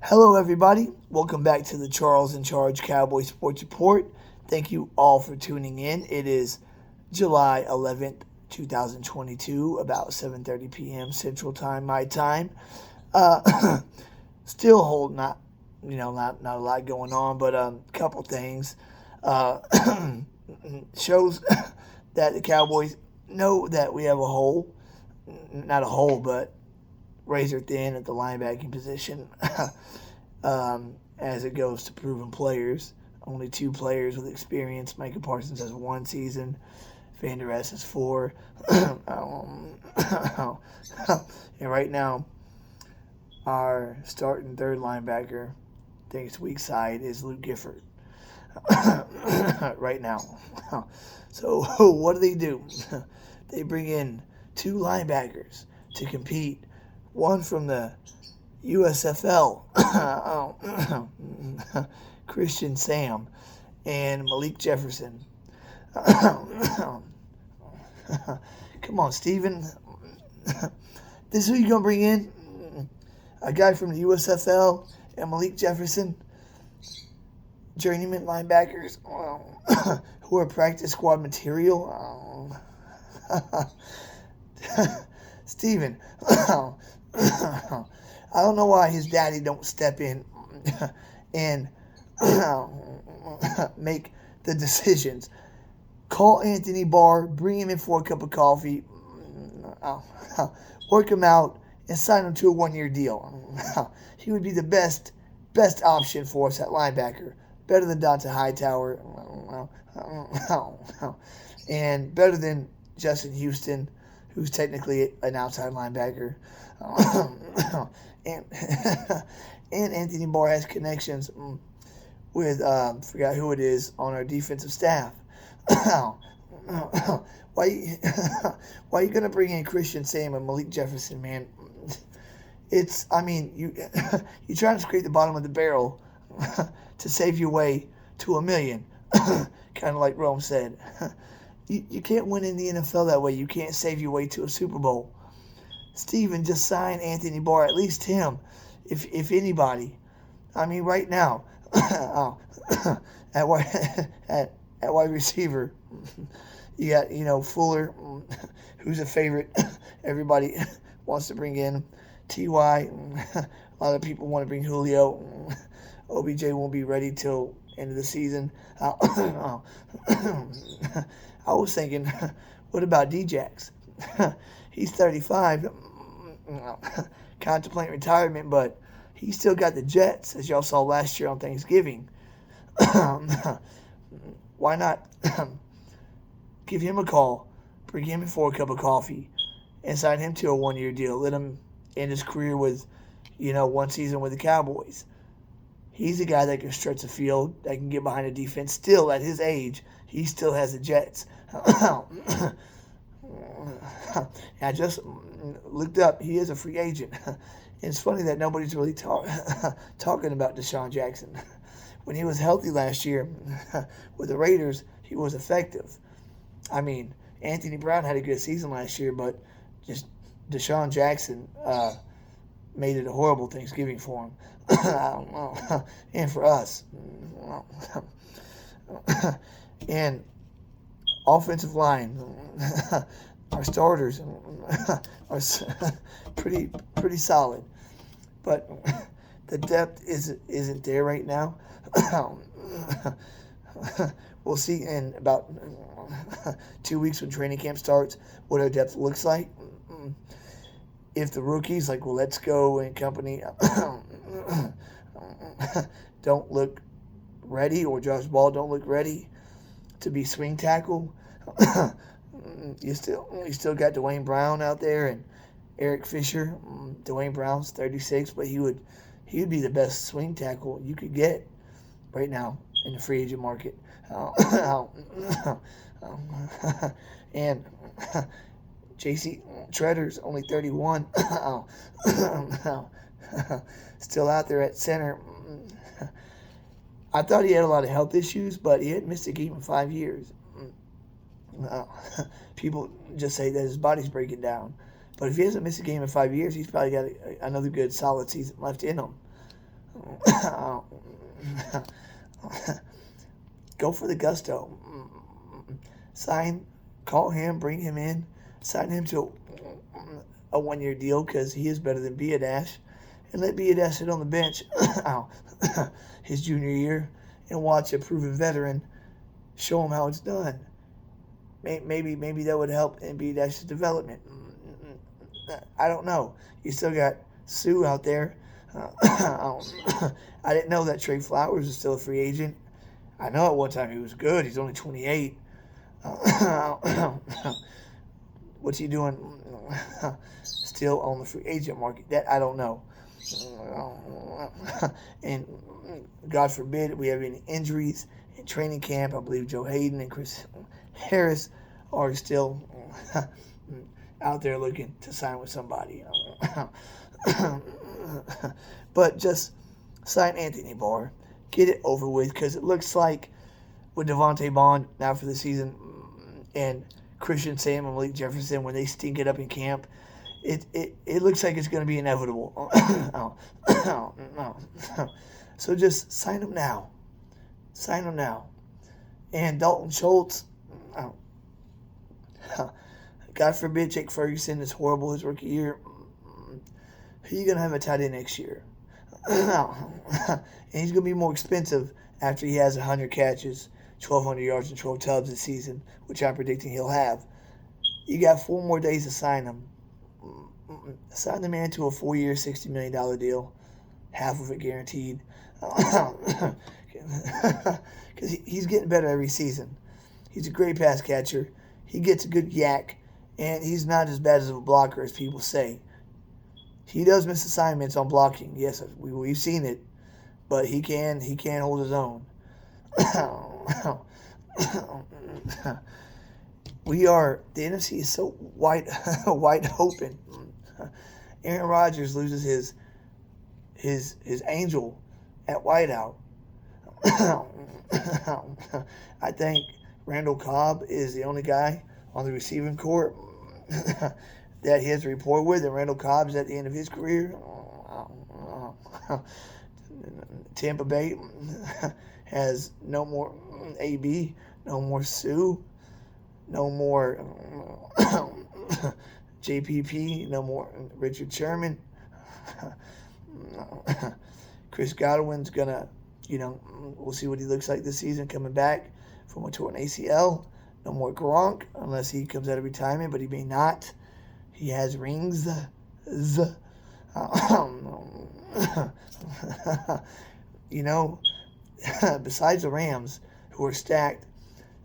Hello, everybody. Welcome back to the Charge Cowboys Sports Report. Thank you all for tuning in. It is July 11th, 2022, about 7:30 p.m. Central Time, my time. Still hold not a lot going on, but a couple things. Uh, Shows that the Cowboys know that we have a hole, not a hole, but razor thin at the linebacking position. As it goes to proven players. Only two players with experience. Micah Parsons has 1 season. Van Der Esch has 4. And right now, our starting third linebacker, I think it's weak side, is Luke Gifford. Right now. So what do? They bring in two linebackers to compete. One from the USFL, Christian Sam, and Malik Jefferson. Come on, Steven. This is who you're going to bring in? A guy from the USFL and Malik Jefferson, journeyman linebackers who are practice squad material. Steven. I don't know why his daddy don't step in and make the decisions. Call Anthony Barr, bring him in for a cup of coffee, work him out, and sign him to a 1-year deal. He would be the best option for us at linebacker. Better than Dante Hightower, and better than Justin Houston, who's technically an outside linebacker. and Anthony Barr has connections with forgot who it is on our defensive staff. Why you gonna bring in Christian Sam and Malik Jefferson, man? You trying to scrape the bottom of the barrel to save your way to $1 million, kind of like Rome said. You can't win in the NFL that way. You can't save your way to a Super Bowl. Steven, just sign Anthony Barr, at least him, if anybody. I mean, right now, at wide receiver, you got, Fuller, who's a favorite. Everybody wants to bring in T.Y. A lot of people want to bring Julio. OBJ won't be ready till end of the season. I was thinking, what about Djax? He's 35, contemplating retirement, but he still got the Jets, as y'all saw last year on Thanksgiving. Why not give him a call, bring him in for a cup of coffee, and sign him to a 1-year deal? Let him end his career with, 1 season with the Cowboys. He's a guy that can stretch the field, that can get behind the defense. Still, at his age, he still has the Jets. I just looked up. He is a free agent. It's funny that nobody's really talking about Deshaun Jackson. When he was healthy last year with the Raiders, he was effective. I mean, Anthony Brown had a good season last year, but just Deshaun Jackson made it a horrible Thanksgiving for him. And for us. And offensive line, our starters are pretty solid, but the depth isn't there right now. We'll see in about 2 weeks when training camp starts what our depth looks like. If the rookies like Let's Go and company don't look ready, or Josh Ball don't look ready to be swing tackle, you still got Dwayne Brown out there and Eric Fisher. Dwayne Brown's 36, but he would be the best swing tackle you could get right now in the free agent market. And J.C. Treader's only 31. Still out there at center. I thought he had a lot of health issues, but he hadn't missed a game in 5 years. People just say that his body's breaking down. But if he hasn't missed a game in 5 years, he's probably got another good, solid season left in him. Go for the gusto. Call him, bring him in, sign him to a 1-year deal because he is better than Biadasz, and let Biadasz sit on the bench his junior year and watch a proven veteran show him how it's done. Maybe that would help in Biadasz's development. I don't know. You still got Sue out there. I didn't know that Trey Flowers is still a free agent. I know at one time he was good. He's only 28. What's he doing still on the free agent market? That I don't know. And God forbid we have any injuries in training camp. I believe Joe Hayden and Chris Harris are still out there looking to sign with somebody. But just sign Anthony Barr. Get it over with, because it looks like with Devontae Bond now for the season and Christian Sam and Malik Jefferson, when they stink it up in camp, it looks like it's going to be inevitable. So just sign him now. Sign him now. And Dalton Schultz, God forbid Jake Ferguson is horrible his rookie year. Who are you going to have a tight end next year? And he's going to be more expensive after he has 100 catches, 1,200 yards, and 12 tubs this season, which I'm predicting he'll have. You got 4 more days to sign him. Sign the man to a 4-year, $60 million deal, half of it guaranteed. Because he's getting better every season. He's a great pass catcher. He gets a good yak, and he's not as bad as a blocker as people say. He does miss assignments on blocking. Yes, we've seen it, but he can hold his own. The NFC is so wide open. Aaron Rodgers loses his angel at wideout. I think Randall Cobb is the only guy on the receiving corps that he has to report with, and Randall Cobb's at the end of his career. Tampa Bay has no more AB, no more Sue, no more JPP, no more Richard Sherman. Chris Godwin's gonna, we'll see what he looks like this season coming back from a torn ACL. No more Gronk unless he comes out of retirement, but he may not. He has rings. Besides the Rams, who are stacked,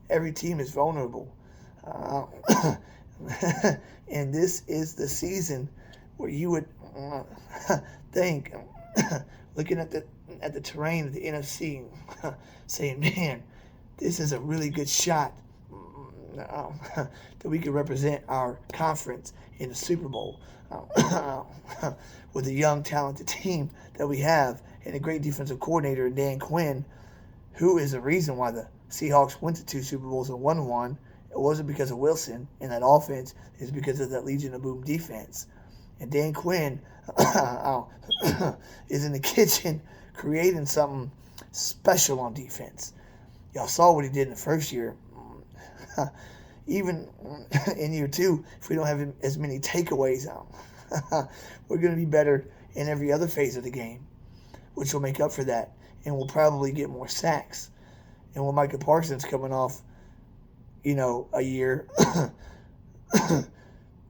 every team is vulnerable. And this is the season where you would think, looking at the terrain of the NFC, saying, man, this is a really good shot that we could represent our conference in the Super Bowl with a young, talented team that we have and a great defensive coordinator, Dan Quinn, who is the reason why the Seahawks went to 2 Super Bowls and won one. It wasn't because of Wilson and that offense. It's because of that Legion of Boom defense. And Dan Quinn is in the kitchen creating something special on defense. Y'all saw what he did in the first year. Even in year 2, if we don't have as many takeaways, we're going to be better in every other phase of the game, which will make up for that. And we'll probably get more sacks. And with Micah Parsons coming off, a year,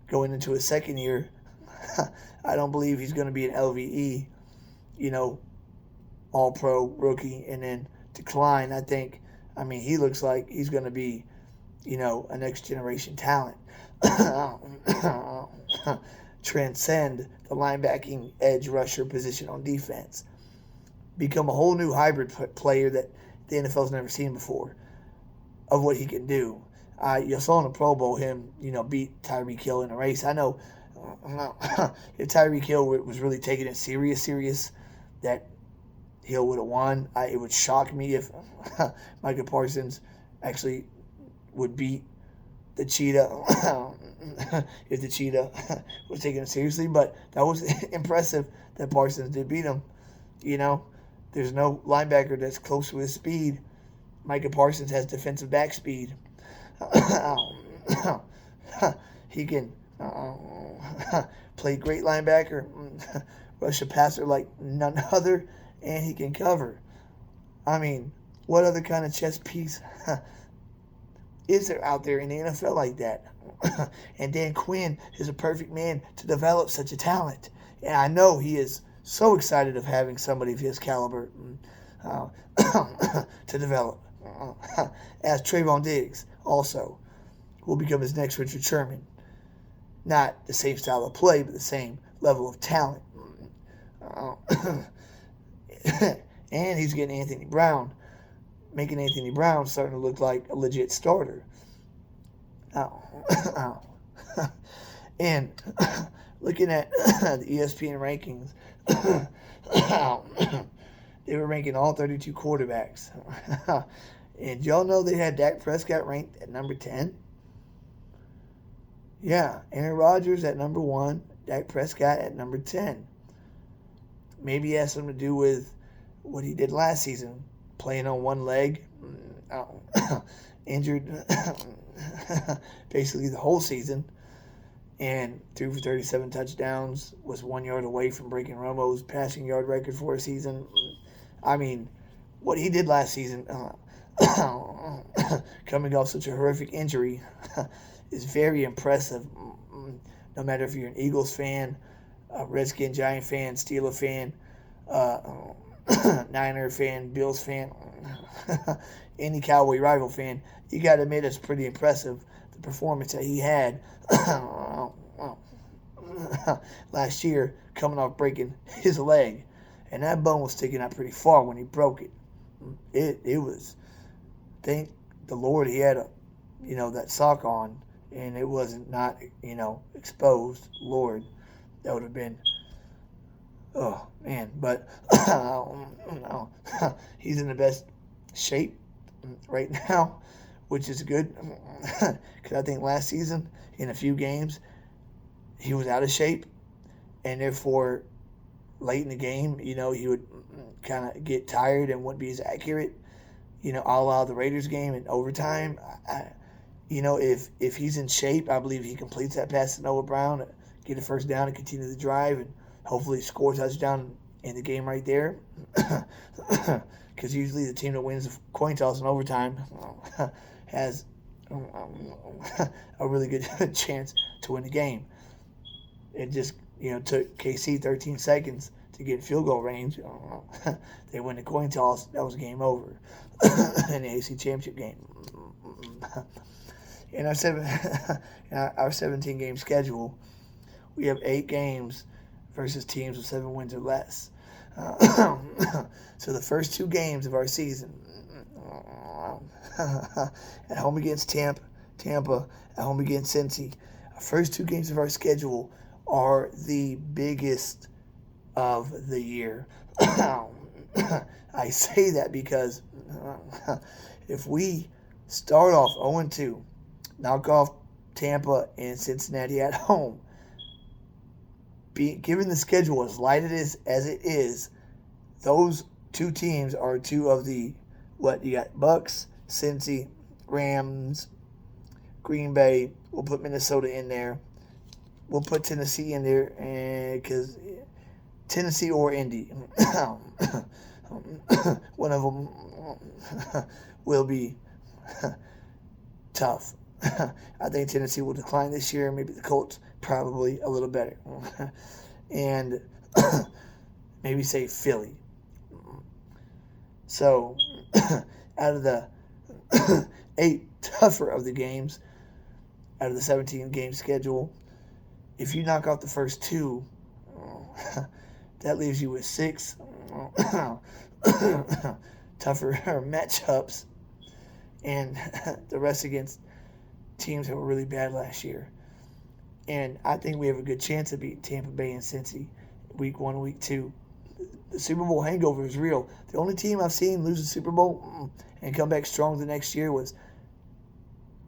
going into his second year, I don't believe he's going to be an LVE, all-pro rookie and then decline. He looks like he's going to be, a next-generation talent. Transcend the linebacking edge rusher position on defense. Become a whole new hybrid player that the NFL's never seen before of what he can do. You saw in the Pro Bowl him, beat Tyreek Hill in a race. I know if Tyreek Hill was really taking it serious, that Hill would have won. It would shock me if Micah Parsons actually would beat the Cheetah if the Cheetah was taking it seriously. But that was impressive that Parsons did beat him There's no linebacker that's close to his speed. Micah Parsons has defensive back speed. He can play great linebacker, rush a passer like none other, and he can cover. I mean, what other kind of chess piece is there out there in the NFL like that? And Dan Quinn is a perfect man to develop such a talent. And I know he is so excited of having somebody of his caliber to develop. As Trayvon Diggs also will become his next Richard Sherman. Not the same style of play, but the same level of talent. And he's getting Anthony Brown, making Anthony Brown starting to look like a legit starter. And looking at the ESPN rankings, they were ranking all 32 quarterbacks. And y'all know they had Dak Prescott ranked at number 10? Yeah, Aaron Rodgers at number 1, Dak Prescott at number 10. Maybe it has something to do with what he did last season, playing on one leg, injured basically the whole season, and threw for 37 touchdowns, was 1 yard away from breaking Romo's passing yard record for a season. I mean, what he did last season, coming off such a horrific injury, is very impressive. No matter if you're an Eagles fan, a Redskin Giant fan, Steeler fan, Niner fan, Bills fan, any Cowboy rival fan, you got to admit it's pretty impressive, the performance that he had last year, coming off breaking his leg. And that bone was sticking out pretty far when he broke it. It was, thank the Lord he had that sock on, and it wasn't not exposed. Lord, that would have been, oh man. But he's in the best shape right now, which is good, because I think last season in a few games he was out of shape, and therefore late in the game, he would kind of get tired and wouldn't be as accurate, a la the Raiders game in overtime. If he's in shape, I believe he completes that pass to Noah Brown, get a first down and continue the drive, and hopefully score a touchdown in the game right there. Because usually the team that wins the coin toss in overtime has a really good chance to win the game. It just took KC 13 seconds to get field goal range. They win the coin toss. That was game over in the AC Championship game. In our 17-game schedule, we have 8 games versus teams with 7 wins or less. So the first 2 games of our season, at home against Tampa, at home against Cincy, our first 2 games of our schedule are the biggest of the year. I say that because if we start off 0-2, knock off Tampa and Cincinnati at home, given the schedule as light as it is, those 2 teams are 2 of the, you got Bucks, Cincy, Rams, Green Bay. We'll put Minnesota in there. We'll put Tennessee in there, because Tennessee or Indy, one of them will be tough. I think Tennessee will decline this year. Maybe the Colts probably a little better. And maybe say Philly. So out of the 8 tougher of the games, out of the 17-game schedule, if you knock out the first 2, that leaves you with 6 tougher matchups, and the rest against teams that were really bad last year. And I think we have a good chance of beating Tampa Bay and Cincy week 1, week 2. The Super Bowl hangover is real. The only team I've seen lose the Super Bowl and come back strong the next year was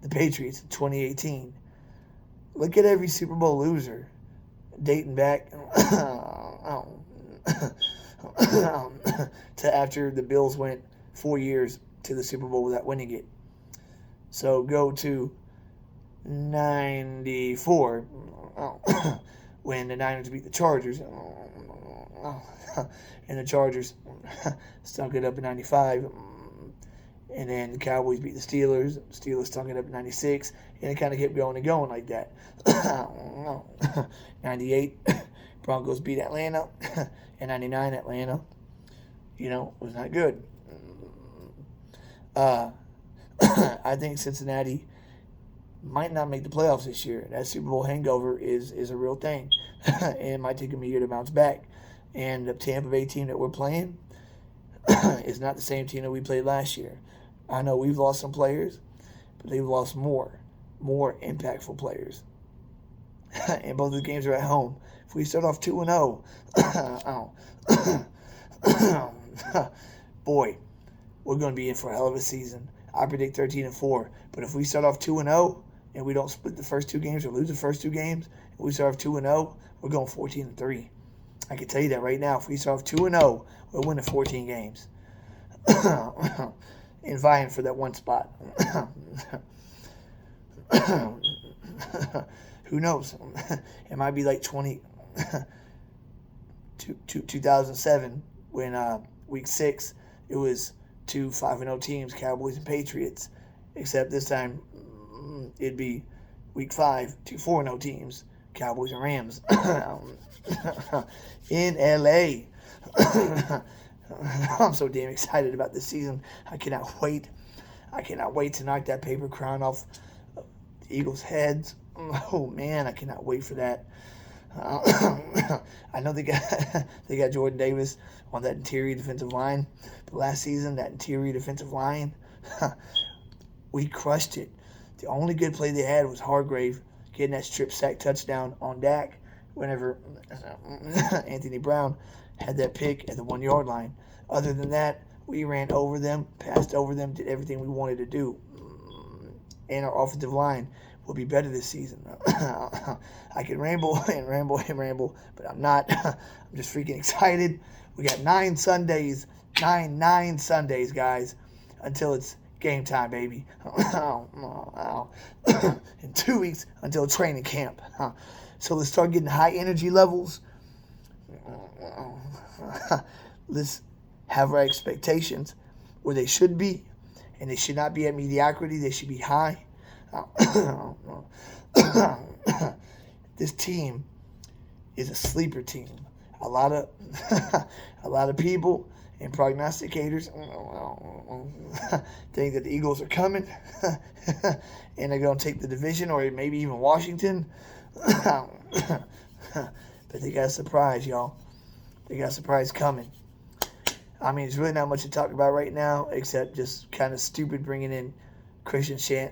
the Patriots in 2018. Look at every Super Bowl loser dating back to after the Bills went 4 years to the Super Bowl without winning it. So go to 94 when the Niners beat the Chargers. And the Chargers stunk it up in 95. And then the Cowboys beat the Steelers. The Steelers stunk it up in 96. And it kind of kept going and going like that. 98, Broncos beat Atlanta. And 99, Atlanta, was not good. I think Cincinnati might not make the playoffs this year. That Super Bowl hangover is a real thing. And it might take them a year to bounce back. And the Tampa Bay team that we're playing is not the same team that we played last year. I know we've lost some players, but they've lost more impactful players. And both of the games are at home. If we start off 2-0, boy, we're going to be in for a hell of a season. I predict 13-4. But if we start off 2-0 and we don't split the first 2 games or lose the first 2 games, and we start off 2-0, we're going 14-3. I can tell you that right now. If we start off 2-0, we're winning 14 games. And vying for that one spot. Who knows? It might be like 2007 when week 6 it was 2 5-0 teams, Cowboys and Patriots. Except this time it'd be week 5, 2 4-0 teams, Cowboys and Rams. In LA. I'm so damn excited about this season. I cannot wait. I cannot wait to knock that paper crown off the Eagles' heads. Oh man, I cannot wait for that. I know they got Jordan Davis on that interior defensive line. But last season, that interior defensive line, we crushed it. The only good play they had was Hargrave getting that strip sack touchdown on Dak whenever Anthony Brown had that pick at the 1-yard line. Other than that, we ran over them, passed over them, did everything we wanted to do. And our offensive line will be better this season. I can ramble and ramble and ramble, but I'm not. I'm just freaking excited. We got 9 Sundays, guys, until it's game time, baby. In 2 weeks until training camp. So let's start getting high energy levels. Let's have our expectations where they should be, and they should not be at mediocrity. They should be high. This team is a sleeper team. A lot of people and prognosticators think that the Eagles are coming and they're going to take the division or maybe even Washington. But they got a surprise, y'all. They got a surprise coming. I mean, there's really not much to talk about right now except just kind of stupid bringing in Christian Sam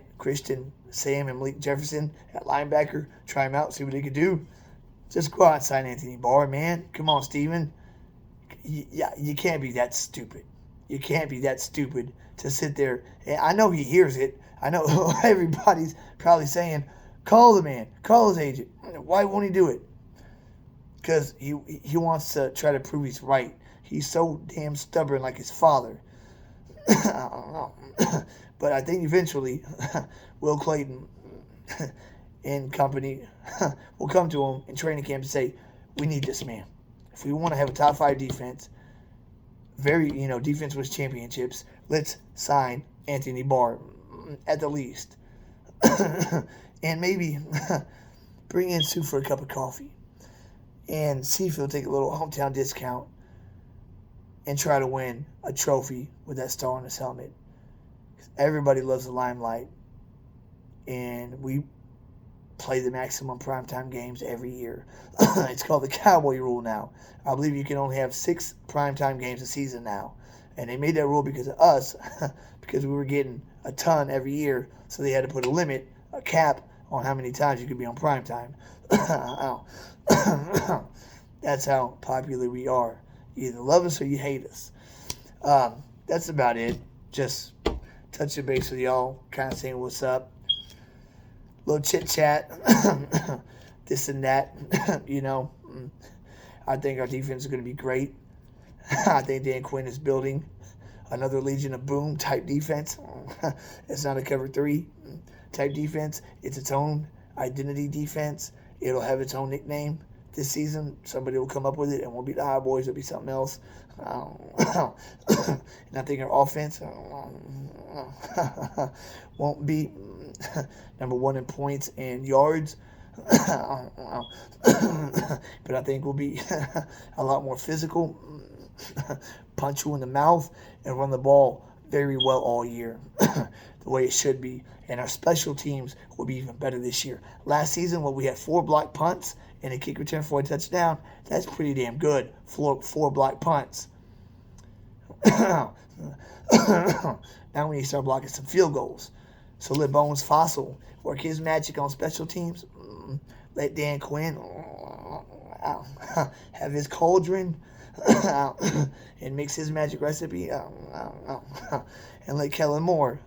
and Malik Jefferson at linebacker. Try him out, see what he could do. Just go out and sign Anthony Barr, man. Come on, Steven. You can't be that stupid. You can't be that stupid to sit there. And I know he hears it. I know everybody's probably saying, call the man. Call his agent. Why won't he do it? Because he wants to try to prove he's right. He's so damn stubborn like his father. But I think eventually Will Clayton and company will come to him in training camp and say, we need this man. If we want to have a top 5 defense, defense wins championships, let's sign Anthony Barr at the least. And maybe bring in Sue for a cup of coffee. And see if he'll take a little hometown discount and try to win a trophy with that star on his helmet. Everybody loves the limelight. And we play the maximum primetime games every year. It's called the Cowboy rule now. I believe you can only have 6 primetime games a season now. And they made that rule because of us, because we were getting a ton every year. So they had to put a limit, a cap, on how many times you could be on primetime. That's how popular we are. You either love us or you hate us. That's about it. Just touching base with y'all, kind of saying what's up. Little chit-chat. This and that. I think our defense is going to be great. I think Dan Quinn is building another Legion of Boom type defense. It's not a cover 3 type defense. It's its own identity defense. It'll have its own nickname this season. Somebody will come up with it, and won't be the High Boys. It'll be something else. And I think our offense won't be number 1 in points and yards. But I think we'll be a lot more physical, punch you in the mouth, and run the ball very well all year, the way it should be. And our special teams will be even better this year. Last season, when we had 4 blocked punts and a kick return for a touchdown, that's pretty damn good. 4 blocked punts. Now we need to start blocking some field goals. So let Bones Fossil work his magic on special teams. Let Dan Quinn have his cauldron and mix his magic recipe. And let Kellen Moore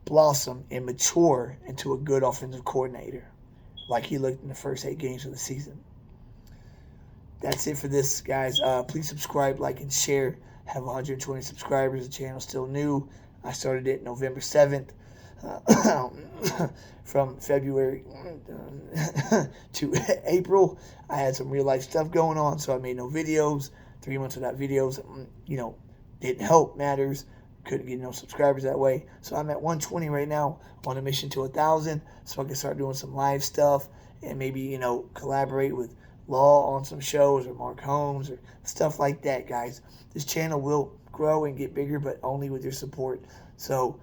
blossom and mature into a good offensive coordinator like he looked in the first 8 games of the season. That's it for this, guys. Please subscribe, like, and share. Have 120 subscribers. The channel's still new. I started it November 7th. From February to April, I had some real life stuff going on, so I made no videos. 3 months without videos, didn't help matters. Couldn't get no subscribers that way. So I'm at 120 right now, on a mission to 1,000, so I can start doing some live stuff and maybe, collaborate with Law on some shows, or Mark Holmes, or stuff like that, guys. This channel will grow and get bigger, but only with your support. So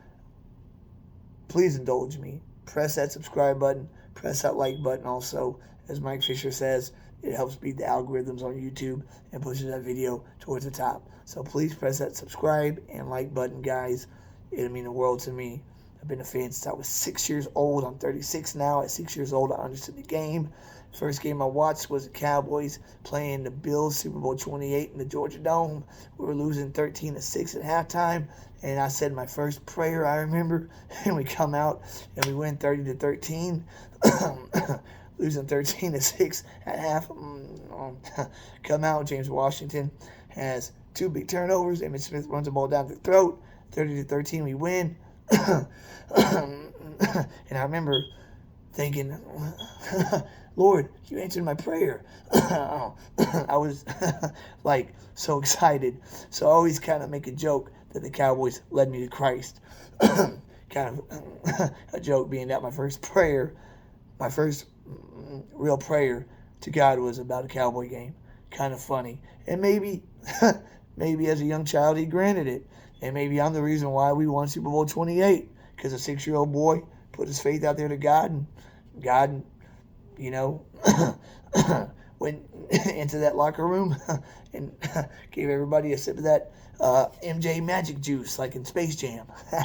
please indulge me. Press that subscribe button. Press that like button also. As Mike Fisher says, it helps beat the algorithms on YouTube and pushes that video towards the top. So please press that subscribe and like button, guys. It'll mean the world to me. I've been a fan since I was 6 years old. I'm 36 now. At 6 years old, I understood the game. First game I watched was the Cowboys playing the Bills, Super Bowl 28 in the Georgia Dome. We were losing 13-6 at halftime, and I said my first prayer, I remember, and we come out and we win 30-13, losing 13-6 at half. Come out, James Washington has 2 big turnovers. Emmitt Smith runs the ball down the throat. 30-13, we win. And I remember thinking, Lord, you answered my prayer. I was so excited. So I always kind of make a joke that the Cowboys led me to Christ. Kind of a joke being that my first real prayer to God was about a Cowboy game. Kind of funny. And maybe as a young child he granted it. And maybe I'm the reason why we won Super Bowl 28. Because a 6-year-old boy put his faith out there to God, and God, went into that locker room and gave everybody a sip of that MJ magic juice, like in Space Jam. All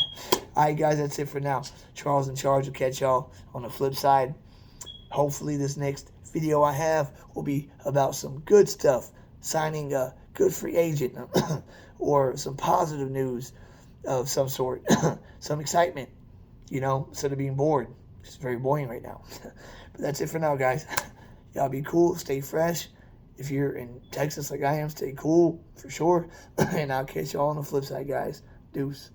right, guys, that's it for now. Charles in Charge will catch y'all on the flip side. Hopefully this next video I have will be about some good stuff, signing a good free agent, or some positive news of some sort, some excitement, instead of being bored. It's very boring right now. But that's it for now, guys. Y'all be cool, stay fresh. If you're in Texas like I am, stay cool for sure. And I'll catch y'all on the flip side, guys. Deuce.